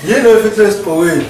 Yini efihle esigqokweni?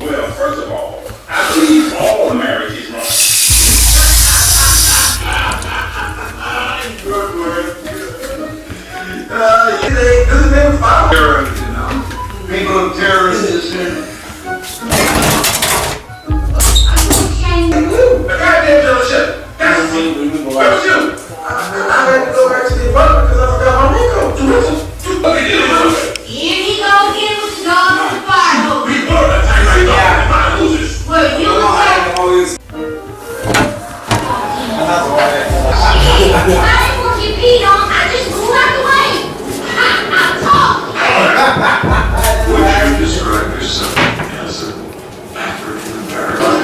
Well, first of all, I believe all marriage is wrong. People terrorists. The goddamn dealership. That's you. I had to go back to the apartment because I forgot my makeup. Here he go again with the dog on the fire hose. We were the time right now. My losers. Well, you was I didn't want you peed on. I just moved out the way. I'm talking. Would you describe yourself as an African American?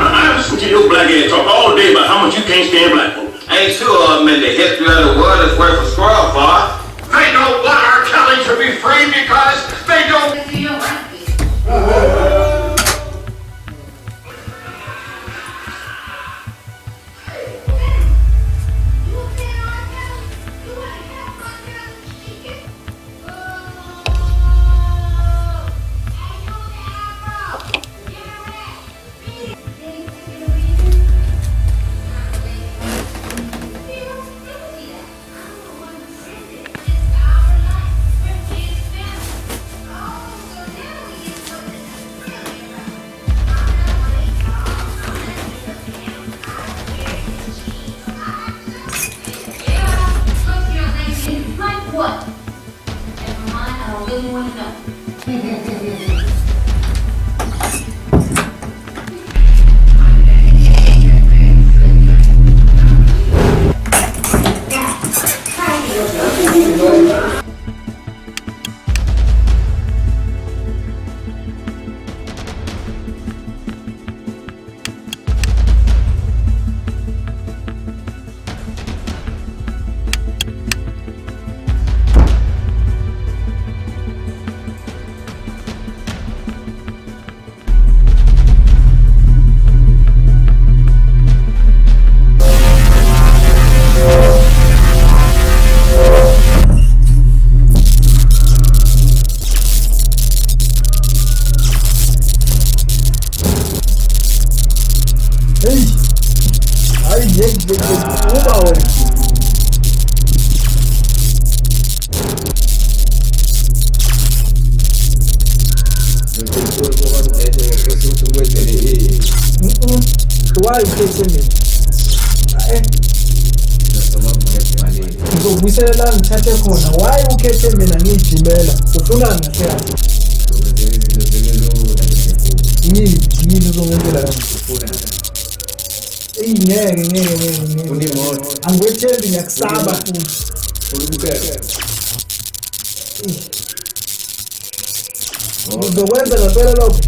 I listen to your black ass talk all day about how much you can't stand black folks. Ain't two of them in the history of the world is worth a scroll for. They don't want R. Kelly to be free because they don't. You don't like me. You okay, R. Kelly? You wanna help my girl and she get- Oh, I know that, bro. Give her that. Beat it. Like what? Never mind, I don't really want to know. Why you chasing me? Ngizokubuyisela ngithathe khona. Why ukhethe mina ngijimela? Ufuna ngaseya. Yini uzongenzela kanti? Ngeke. Unimoto. Angwethembi ngiyakusaba futhi. Ulubukela. Uzokwenza ngempela lokho.